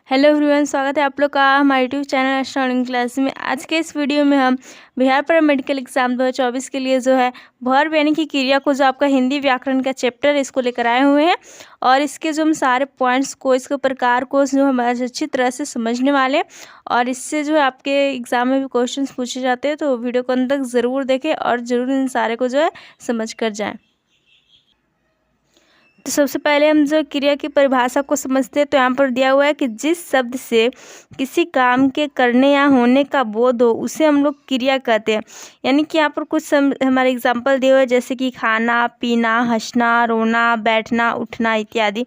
Hello everyone, स्वागत है आप लोग का हमारे यूट्यूब चैनल एस्ट्रोनॉमी क्लास में। आज के इस वीडियो में हम बिहार पैरामेडिकल एग्जाम 2024 के लिए जो है वर्ब यानी कि क्रिया को जो आपका हिंदी व्याकरण का चैप्टर है इसको लेकर आए हुए हैं और इसके जो हम सारे पॉइंट्स को, इसके प्रकार को जो हम आज अच्छी तरह से समझने वाले हैं और इससे जो है आपके एग्जाम में भी क्वेश्चंस पूछे जाते हैं। तो वीडियो को अंत तक ज़रूर देखें और ज़रूर इन सारे को जो है समझ कर जाएँ। तो सबसे पहले हम जो क्रिया की परिभाषा को समझते हैं। तो यहाँ पर दिया हुआ है कि जिस शब्द से किसी काम के करने या होने का बोध हो उसे हम लोग क्रिया कहते हैं। यानी कि यहाँ पर कुछ हमारे एग्जाम्पल दिए हुए हैं, जैसे कि खाना, पीना, हंसना, रोना, बैठना, उठना इत्यादि।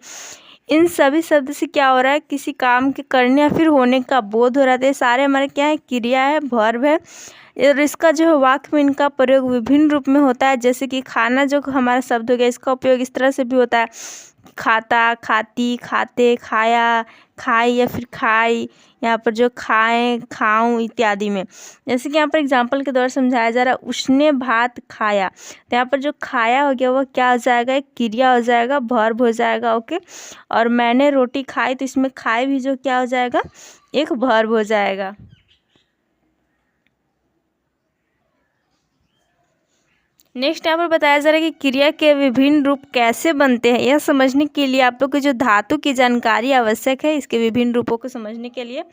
इन सभी शब्द से क्या हो रहा है, किसी काम के करने या फिर होने का बोध हो रहा है। तो ये सारे हमारे क्या है, क्रिया है, वर्ब है। और इसका जो है वाक्य में इनका प्रयोग विभिन्न रूप में होता है। जैसे कि खाना जो हमारा शब्द हो गया, इसका उपयोग इस तरह से भी होता है, खाता, खाती, खाते, खाया, खाई या फिर खाई। यहाँ पर जो खाएं, खाऊं इत्यादि में। जैसे कि यहाँ पर एग्जाम्पल के द्वारा समझाया जा रहा है, उसने भात खाया। तो यहाँ पर जो खाया हो गया वो क्या हो जाएगा, एक क्रिया हो जाएगा, वर्ब हो जाएगा। ओके। और मैंने रोटी खाई, तो इसमें खाए भी जो क्या हो जाएगा, एक वर्ब हो जाएगा। नेक्स्ट यहाँ पर बताया जा रहा है कि क्रिया के विभिन्न रूप कैसे बनते हैं। यह समझने के लिए आप लोग को जो धातु की जानकारी आवश्यक है, इसके विभिन्न रूपों को समझने के लिए।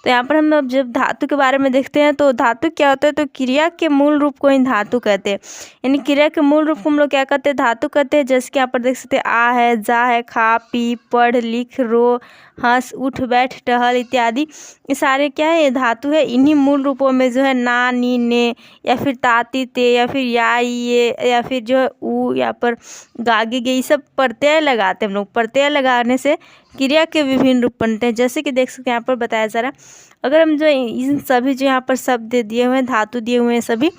तो यहाँ पर हम अब जब धातु के बारे में देखते हैं तो धातु क्या होता है, तो क्रिया के मूल रूप को ही धातु कहते हैं। यानी क्रिया के मूल रूप को हम लोग क्या कहते हैं, धातु कहते हैं। जैसे कि यहाँ पर देख सकते हैं, आ है, जा है, खा, पी, पढ़, लिख, रो, हंस, उठ, बैठ, टहल इत्यादि। ये सारे क्या है, ये धातु है। इन्हीं मूल रूपों में जो है ना, नी, ने या फिर ताती, ते या फिर ये या फिर जो है ऊ, यहाँ पर गागे गे, ये सब प्रत्यय लगाते हैं हम लोग। प्रत्यय लगाने से क्रिया के विभिन्न रूप बनते हैं। जैसे कि देख सकते हैं यहाँ पर बताया जा रहा है, अगर हम जो इन सभी जो यहाँ पर शब्द दिए हुए हैं, धातु दिए हुए हैं सभी,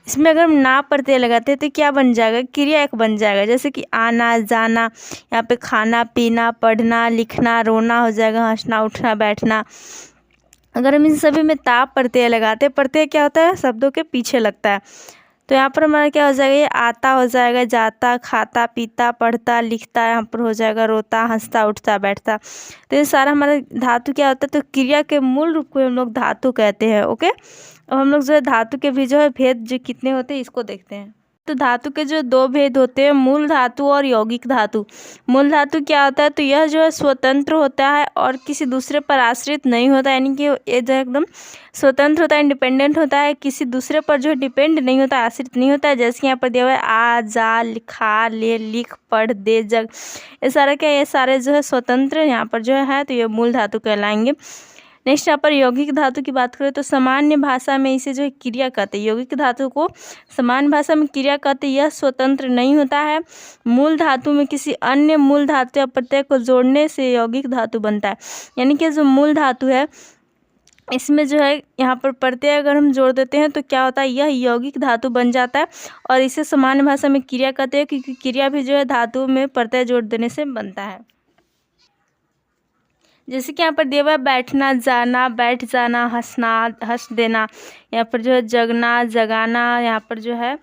इसमें अगर हम ना प्रत्यय लगाते हैं तो क्या बन जाएगा, क्रिया एक बन जाएगा। जैसे कि आना, जाना, यहाँ पे खाना, पीना, पढ़ना, लिखना, रोना हो जाएगा, हंसना, उठना, बैठना। अगर हम इन सभी में ता प्रत्यय लगाते हैं, प्रत्यय क्या होता है, शब्दों के पीछे लगता है। तो यहाँ पर हमारा क्या हो जाएगा, ये आता हो जाएगा, जाता, खाता, पीता, पढ़ता, लिखता, यहाँ पर हो जाएगा रोता, हंसता, उठता, बैठता। तो ये सारा हमारा धातु क्या होता है, तो क्रिया के मूल रूप को हम लोग धातु कहते हैं। ओके। अब हम लोग जो है धातु के भी जो है भेद जो कितने होते हैं इसको देखते हैं। तो धातु के जो दो भेद होते हैं, मूल धातु और यौगिक धातु। मूल धातु क्या होता है, तो यह जो है स्वतंत्र होता है और किसी दूसरे पर आश्रित नहीं होता। यानी कि ये जो एकदम स्वतंत्र होता है, इंडिपेंडेंट होता है, किसी दूसरे पर जो डिपेंड नहीं होता, आश्रित नहीं होता है। जैसे कि यहाँ पर दिया हुआ है, आ, जा, लिखा, ले, लिख, पढ़, दे, जग, ये सारा क्या, ये सारे जो है स्वतंत्र यहाँ पर जो है, तो ये मूल धातु कहलाएंगे। नेक्स्ट यहाँ पर यौगिक धातु की बात करें तो सामान्य भाषा में इसे जो है क्रिया कहते हैं। यौगिक धातु को सामान्य भाषा में क्रिया कहते हैं। यह स्वतंत्र नहीं होता है। मूल धातु में किसी अन्य मूल धातु या प्रत्यय को जोड़ने से यौगिक धातु बनता है। यानी कि जो मूल धातु है इसमें जो है यहाँ पर प्रत्यय अगर हम जोड़ देते हैं तो क्या होता है, यह यौगिक धातु बन जाता है और इसे सामान्य भाषा में क्रिया कहते हैं, क्योंकि क्रिया भी जो है धातु में प्रत्यय जोड़ देने से बनता है। जैसे कि यहाँ पर दिया हुआ है, बैठना, जाना, बैठ जाना, हंसना, हंस देना, यहाँ पर जो है जगना, जगाना, यहाँ पर जो है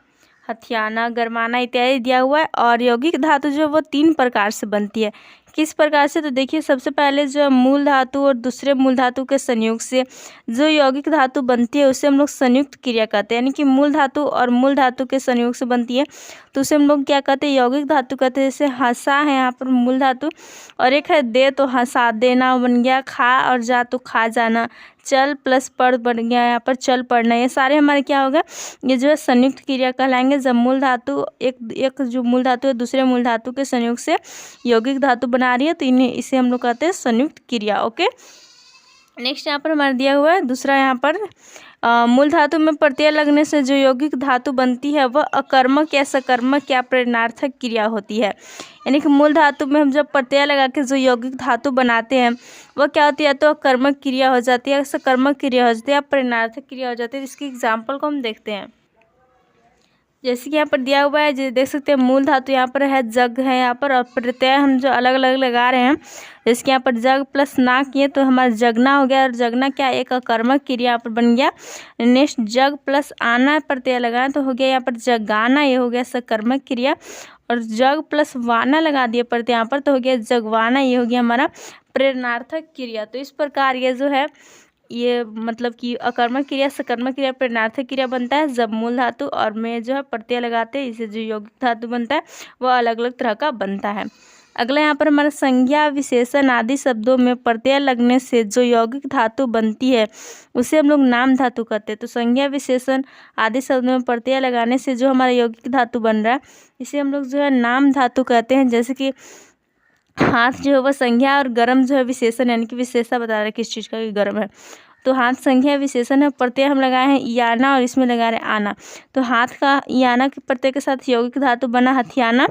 हथियाना, गरमाना इत्यादि दिया हुआ है। और यौगिक धातु जो है वो 3 प्रकार से बनती है। किस प्रकार से, तो देखिए सबसे पहले जो मूल धातु और दूसरे मूल धातु के संयोग से जो यौगिक धातु बनती है उसे हम लोग संयुक्त क्रिया कहते हैं। यानी कि मूल धातु और मूल धातु के संयोग से बनती है तो उसे हम लोग क्या कहते हैं, यौगिक धातु कहते हैं। जैसे हंसा है यहाँ पर मूल धातु, और एक है दे, तो हंसा देना बन गया। खा और जा तो खा जाना। चल प्लस पढ़ बन गया, यहाँ पर चल पढ़ना। ये सारे हमारे क्या होगा, ये जो है संयुक्त क्रिया कहलाएंगे। जब मूल धातु एक जो मूल धातु है दूसरे मूल धातु के संयोग से यौगिक धातु बना रही है तो इसे हम लोग कहते हैं संयुक्त क्रिया। ओके। नेक्स्ट यहाँ पर हमारा दिया हुआ है दूसरा, यहाँ पर मूल धातु में प्रत्यय लगने से जो यौगिक धातु बनती है वह अकर्मक या सकर्मक या प्रेरणार्थक क्रिया होती है। यानी कि मूल धातु में हम जब प्रत्यय लगा के जो यौगिक धातु बनाते हैं वह क्या होती है, तो अकर्मक क्रिया हो जाती है, सकर्मक क्रिया हो जाती है या प्रेरणार्थक क्रिया हो जाती है। इसके एग्जाम्पल को हम देखते हैं। जैसे कि यहाँ पर दिया हुआ है, जो देख सकते हैं मूल धातु यहाँ पर है, जग है यहाँ पर, और प्रत्यय हम जो अलग अलग लगा रहे हैं। जैसे कि यहाँ पर जग प्लस ना किए तो हमारा जगना हो गया, और जगना क्या, एक अकर्मक क्रिया यहाँ पर बन गया। नेक्स्ट जग प्लस आना प्रत्यय लगाए तो हो गया यहाँ पर जगाना, ये हो गया सकर्मक क्रिया। और जग प्लस वाना लगा दिए प्रत्यय यहाँ पर तो हो गया जगवाना, ये हो गया हमारा प्रेरणार्थक क्रिया। तो इस प्रकार ये जो है ये मतलब कि अकर्मक क्रिया, सकर्मक क्रिया, प्रेरणार्थक क्रिया बनता है जब मूल धातु और में जो है प्रत्यय लगाते हैं, इसे जो यौगिक धातु बनता है वह अलग अलग तरह का बनता है। अगला यहाँ पर हमारा संज्ञा विशेषण आदि शब्दों में प्रत्यय लगने से जो यौगिक धातु बनती है उसे हम लोग नाम धातु कहते हैं। तो संज्ञा विशेषण आदि शब्दों में प्रत्यय लगाने से जो हमारा यौगिक धातु बन रहा है इसे हम लोग जो है नाम धातु कहते हैं। जैसे कि हाथ जो है वह संज्ञा और गर्म जो है विशेषण, यानी कि विशेषता बता रहा है किस चीज़ का कि गर्म है। तो हाथ संज्ञा विशेषण है, प्रत्यय हम लगाए हैं याना और इसमें लगा रहे हैं आना। तो हाथ का याना के प्रत्यय के साथ यौगिक धातु बना हथियाना,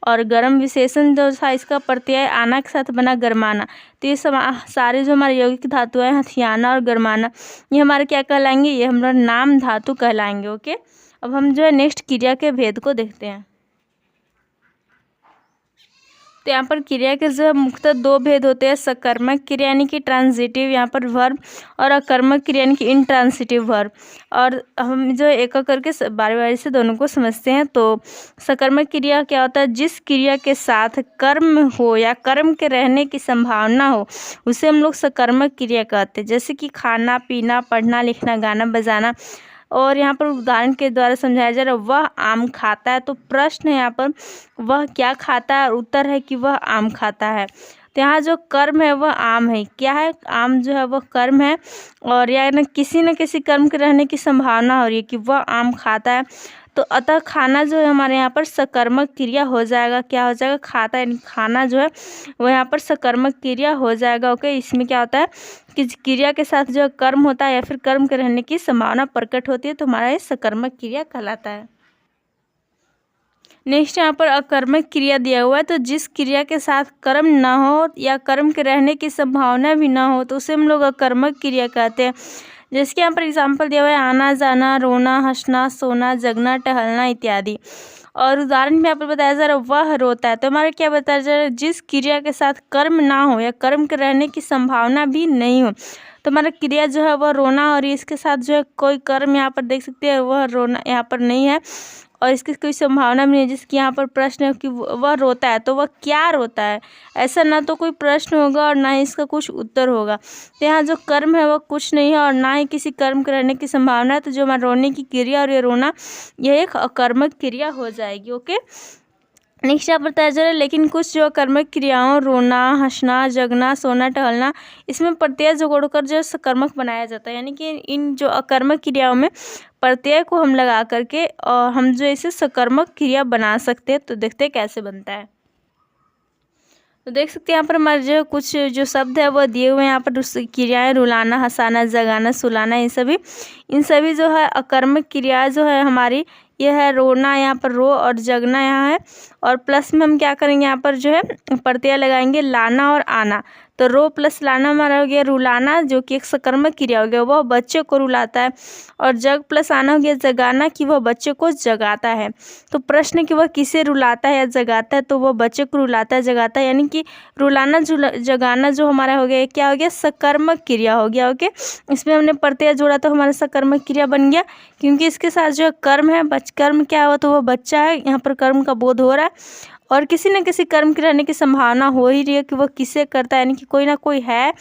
और गर्म विशेषण जो था इसका प्रत्यय आना के साथ बना गरमाना। तो ये सब सारे जो हमारे यौगिक धातु हैं हथियाना और गरमाना, ये हमारे क्या कहलाएंगे, ये हमारा नाम धातु कहलाएंगे। ओके, अब हम जो है नेक्स्ट क्रिया के भेद को देखते हैं। तो यहाँ पर क्रिया के जो मुख्यतः दो भेद होते हैं, सकर्मक क्रिया यानी कि ट्रांजिटिव यहाँ पर वर्ब, और अकर्मक क्रिया यानी कि इंट्रांसिटिव वर्ब। और हम जो एक एक करके बारी बारी से दोनों को समझते हैं। तो सकर्मक क्रिया क्या होता है, जिस क्रिया के साथ कर्म हो या कर्म के रहने की संभावना हो उसे हम लोग सकर्मक क्रिया कहते हैं। जैसे कि खाना पीना, पढ़ना लिखना, गाना बजाना। और यहाँ पर उदाहरण के द्वारा समझाया जा रहा है, वह आम खाता है। तो प्रश्न है यहाँ पर वह क्या खाता है, और उत्तर है कि वह आम खाता है। तो यहाँ जो कर्म है वह आम है, क्या है, आम जो है वह कर्म है, और या न किसी कर्म के रहने की संभावना हो रही है कि वह आम खाता है। तो अतः खाना जो है हमारे यहाँ पर सकर्मक क्रिया हो जाएगा, क्या हो जाएगा, खाता, यानी खाना जो है वो यहाँ पर सकर्मक क्रिया हो जाएगा। ओके, इसमें क्या होता है कि क्रिया के साथ जो कर्म होता है या फिर कर्म के रहने की संभावना प्रकट होती है, तो हमारा ये सकर्मक क्रिया कहलाता है। नेक्स्ट यहाँ पर अकर्मक क्रिया दिया हुआ है। तो जिस क्रिया के साथ कर्म ना हो या कर्म के रहने की संभावना भी ना हो तो उसे हम लोग अकर्मक क्रिया कहते हैं। जिसके यहाँ पर एग्जाम्पल दिया हुआ है, आना जाना, रोना, हंसना, सोना, जगना, टहलना इत्यादि। और उदाहरण में यहाँ पर बताया जा रहा है वह रोता है। तो हमारा क्या बताया जा रहा है, जिस क्रिया के साथ कर्म ना हो या कर्म के रहने की संभावना भी नहीं हो, तो हमारा क्रिया जो है वह रोना, और इसके साथ जो है कोई कर्म यहाँ पर देख सकते हैं वह रोना यहाँ पर नहीं है, और इसकी कोई संभावना भी नहीं है। जिसकी यहाँ पर प्रश्न है कि वह रोता है, तो वह क्या रोता है, ऐसा ना तो कोई प्रश्न होगा और ना ही इसका कुछ उत्तर होगा। तो यहाँ जो कर्म है वह कुछ नहीं है और ना ही किसी कर्म के रहने की संभावना है। तो जो हमारा रोने की क्रिया और ये रोना, यह एक अकर्मक क्रिया हो जाएगी। ओके, नेक्स्ट यहाँ बताया जा रहा है, लेकिन कुछ जो अकर्मक क्रियाओं, रोना, हंसना, जगना, सोना, टहलना, इसमें प्रत्यय जोड़कर जो सकर्मक बनाया जाता है। यानी कि इन जो अकर्मक क्रियाओं में प्रत्यय को हम लगा करके और हम जो इसे सकर्मक क्रिया बना सकते हैं। तो देखते हैं कैसे बनता है। तो देख सकते हैं यहाँ पर हमारे जो कुछ जो शब्द है वह दिए हुए हैं। यहाँ पर क्रियाएं रुलाना, हंसाना, जगाना, सुलाना, इन सभी जो है अकर्मक क्रियाएं जो है हमारी, यह है रोना, यहाँ पर रो, और जगना यहाँ है, और प्लस में हम क्या करेंगे, यहाँ पर जो है प्रत्यय लगाएंगे लाना और आना। तो रो प्लस लाना हमारा हो गया रुलाना, जो कि एक सकर्मक क्रिया हो गया, वह बच्चे को रुलाता है। और जग प्लस आना हो गया जगाना, कि वह बच्चे को जगाता है। तो प्रश्न कि वह किसे रुलाता है या जगाता है, तो वह बच्चे को रुलाता है, जगाता है। यानी कि रुलाना जगाना जो हमारा हो गया, क्या हो गया, सकर्मक क्रिया हो गया। ओके, इसमें हमने प्रत्यय जोड़ा तो हमारा सकर्मक क्रिया बन गया, क्योंकि इसके साथ जो कर्म है, कर्म क्या हुआ, तो वह बच्चा है, यहाँ पर कर्म का बोध हो रहा है, और किसी न किसी कर्म के रहने की संभावना हो ही रही है कि वह किसे करता है, यानी कि कोई ना कोई है।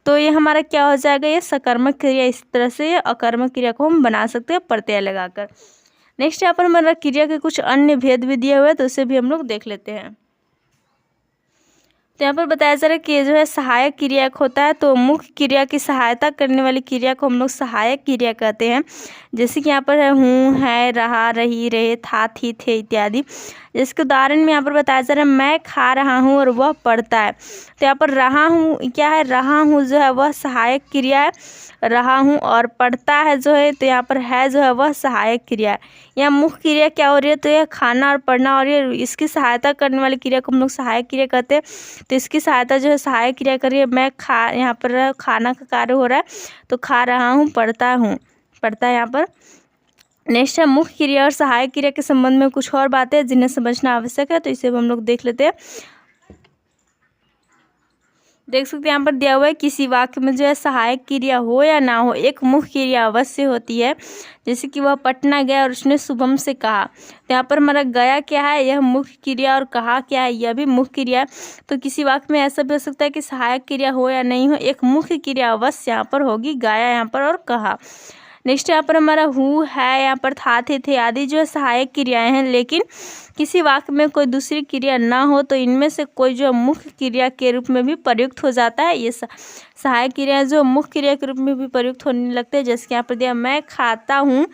तो ये हमारा क्या हो जाएगा, ये सकर्मक क्रिया। इस तरह से अकर्मक क्रिया को हम बना सकते हैं प्रत्यय लगाकर। नेक्स्ट यहाँ पर हमारा क्रिया के कुछ अन्य भेद भी दिए हुए हैं, तो उसे भी हम लोग देख लेते हैं। तो यहाँ पर बताया जा रहा है कि जो है सहायक क्रिया एक होता है। तो मुख्य क्रिया की सहायता करने वाली क्रिया को हम लोग सहायक क्रिया कहते हैं। जैसे कि यहाँ पर है हूँ, है, रहा, रही, रहे, था, थी, थे इत्यादि। जिसके उदाहरण में यहाँ पर बताया जा रहा है, मैं खा रहा हूँ और वह पढ़ता है। तो यहाँ पर रहा हूँ क्या है, रहा हूँ जो है वह सहायक क्रिया है, रहा हूँ, और पढ़ता है जो है, तो यहाँ पर है जो है वह सहायक क्रिया है। यहाँ मुख्य क्रिया क्या हो रही है, तो यह खाना और पढ़ना, और ये इसकी सहायता करने वाली क्रिया को हम लोग सहायक क्रिया कहते हैं। तो इसकी सहायता जो है सहायक क्रिया कर रही है, मैं यहाँ पर खाना का कार्य हो रहा है, तो खा रहा हूँ, पढ़ता है यहाँ पर। नेक्स्ट है मुख्य क्रिया और सहायक क्रिया के संबंध में कुछ और बातें जिन्हें समझना आवश्यक है, तो इसे हम लोग देख लेते हैं। देख सकते हैं यहाँ पर दिया हुआ है किसी वाक्य में जो है सहायक क्रिया हो या ना हो एक मुख्य क्रिया अवश्य होती है। जैसे कि वह पटना गया और उसने शुभम से कहा, तो यहाँ पर हमारा गया क्या है, यह मुख्य क्रिया, और कहा क्या है, यह भी मुख्य क्रिया है। तो किसी वाक्य में ऐसा भी हो सकता है कि सहायक क्रिया हो या नहीं हो, एक मुख्य क्रिया अवश्य यहाँ पर होगी, गाया यहाँ पर और कहा। नेक्स्ट यहाँ पर हमारा हु है, यहाँ पर था, थे आदि जो है सहायक क्रियाएं हैं, लेकिन किसी वाक्य में कोई दूसरी क्रिया ना हो तो इनमें से कोई जो मुख्य क्रिया के रूप में भी प्रयुक्त हो जाता है। ये सहायक क्रियाएं जो मुख्य क्रिया के रूप में भी प्रयुक्त होने लगते हैं। जैसे कि यहाँ पर दिया मैं खाता हूँ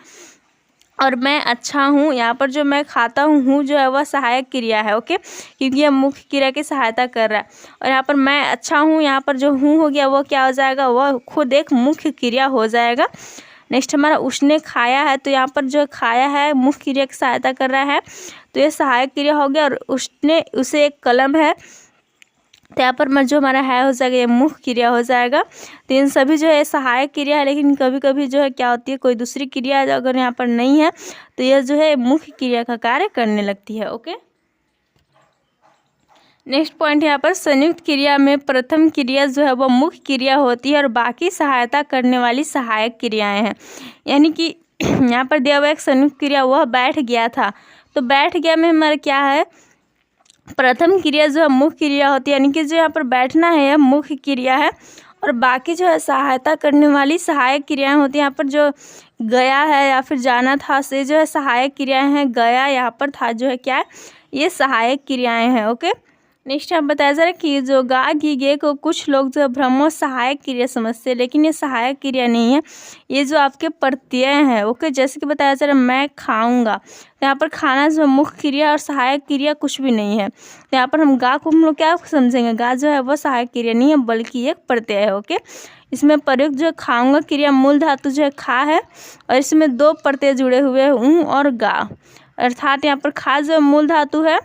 और मैं अच्छा हूँ, यहाँ पर जो मैं खाता हूँ जो है वह सहायक क्रिया है, ओके, क्योंकि यह मुख्य क्रिया की सहायता कर रहा है। और यहाँ पर मैं अच्छा हूँ, यहाँ पर जो हूँ हो गया वह क्या हो जाएगा, वह खुद एक मुख्य क्रिया हो जाएगा। नेक्स्ट हमारा उसने खाया है, तो यहाँ पर जो खाया है मुख्य क्रिया की सहायता कर रहा है, तो ये सहायक क्रिया हो गया। और उसने उसे एक कलम है, तो यहाँ पर जो हमारा है हो जाएगा, ये मुख्य क्रिया हो जाएगा। तो इन सभी जो है सहायक क्रिया है, लेकिन कभी कभी जो है क्या होती है, कोई दूसरी क्रिया अगर यहाँ पर नहीं है तो यह जो है मुख्य क्रिया का कार्य करने लगती है, ओके। नेक्स्ट पॉइंट यहाँ पर संयुक्त क्रिया में प्रथम क्रिया जो है वह मुख्य क्रिया होती है और बाकी सहायता करने वाली सहायक क्रियाएं हैं। यानी कि यहाँ पर दिया हुआ एक संयुक्त क्रिया, वह बैठ गया था, तो बैठ गया में हमारा क्या है, प्रथम क्रिया जो है मुख्य क्रिया होती है, यानी कि जो यहाँ पर बैठना है यह मुख्य क्रिया है, और बाकी जो है सहायता करने वाली सहायक क्रियाएं होती हैं। यहाँ पर जो गया है या फिर जाना था से जो है सहायक क्रियाएं हैं, गया यहाँ पर था जो है क्या है, ये सहायक क्रियाएं हैं, ओके। नेक्स्ट आप बताया जा रहा है कि जो गा घी गे को कुछ लोग जो भ्रमो सहायक क्रिया समझते हैं, लेकिन ये सहायक क्रिया नहीं है, ये जो आपके प्रत्यय हैं, ओके। जैसे कि बताया जा रहा है मैं खाऊंगा, तो यहाँ पर खाना जो मुख्य क्रिया और सहायक क्रिया कुछ भी नहीं है। तो यहाँ पर हम गा को हम लोग क्या समझेंगे, गा जो है वो सहायक क्रिया नहीं है बल्कि एक प्रत्यय है, ओके। इसमें प्रयुक्त जो खाऊंगा क्रिया मूल धातु जो है खा है, और इसमें दो प्रत्यय जुड़े हुए हैं ऊ और गा, अर्थात यहाँ पर खा जो मूल धातु है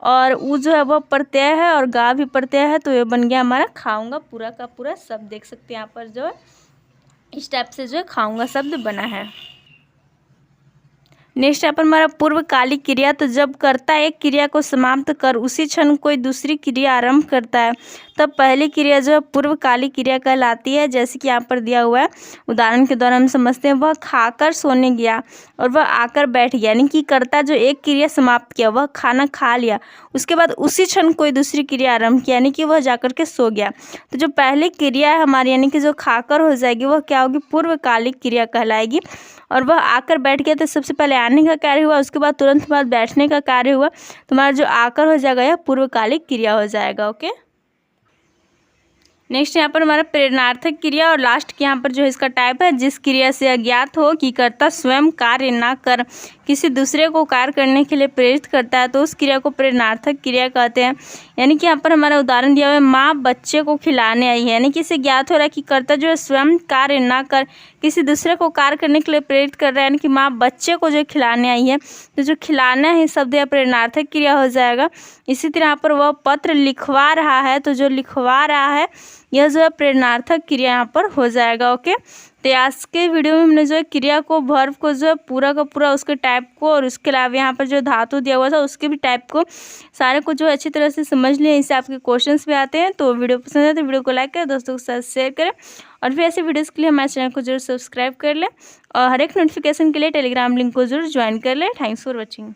और ऊ जो है वह प्रत्यय है और गा भी प्रत्यय है, तो ये बन गया हमारा खाऊंगा पूरा का पूरा शब्द। देख सकते हैं यहाँ पर जो है इस टाइप से जो है खाऊंगा शब्द बना है। नेक्स्ट यहाँ पर हमारा पूर्वकालिक क्रिया, तो जब कर्ता एक क्रिया को समाप्त कर उसी क्षण कोई दूसरी क्रिया आरंभ करता है तब पहली क्रिया जो है पूर्वकालिक क्रिया कहलाती है। जैसे कि यहाँ पर दिया हुआ है, उदाहरण के द्वारा हम समझते हैं, वह खाकर सोने गया और वह आकर बैठ गया, यानी कि कर्ता जो एक क्रिया समाप्त किया, वह खाना खा लिया, उसके बाद उसी क्षण कोई दूसरी क्रिया आरंभ किया, यानी कि वह जाकर के सो गया। तो जो पहली क्रिया है हमारी, यानी कि जो खाकर हो जाएगी, वह क्या होगी, पूर्वकालिक क्रिया कहलाएगी। और वह आकर बैठ गया, तो सबसे पहले आने का कार्य हुआ, उसके बाद तुरंत बाद बैठने का कार्य हुआ, तुम्हारा जो आकर हो जाएगा यह पूर्वकालिक क्रिया हो जाएगा, ओके। नेक्स्ट यहाँ पर हमारा प्रेरणार्थक क्रिया, और लास्ट के यहाँ पर जो है इसका टाइप है, जिस क्रिया से अज्ञात हो कि कर्ता स्वयं कार्य ना कर किसी दूसरे को कार्य करने के लिए प्रेरित करता है, तो उस क्रिया को प्रेरणार्थक क्रिया कहते हैं। यानी कि यहाँ पर हमारा उदाहरण दिया हुआ है, माँ बच्चे को खिलाने आई है, यानी कि इससे ज्ञात हो रहा है कि कर्ता जो है स्वयं कार्य ना कर किसी दूसरे को कार्य करने के लिए प्रेरित कर रहा है, यानी कि माँ बच्चे को जो खिलाने आई है, तो जो खिलाना है शब्द यह प्रेरणार्थक क्रिया हो जाएगा। इसी तरह यहाँ पर वह पत्र लिखवा रहा है, तो जो लिखवा रहा है यह जो है प्रेरणार्थक क्रिया यहाँ पर हो जाएगा, ओके। तो आज के वीडियो में हमने जो है क्रिया को, वर्ब को जो है पूरा का पूरा उसके टाइप को, और उसके अलावा यहाँ पर जो धातु दिया हुआ था उसके भी टाइप को, सारे को जो है अच्छी तरह से समझ लिया। इससे आपके क्वेश्चंस भी आते हैं। तो वीडियो पसंद है तो वीडियो को लाइक करें, दोस्तों के साथ शेयर करें, और फिर ऐसे वीडियोज़ के लिए हमारे चैनल को जरूर सब्सक्राइब कर लें, और हर एक नोटिफिकेशन के लिए टेलीग्राम लिंक को जरूर ज्वाइन कर लें। Thanks for watching.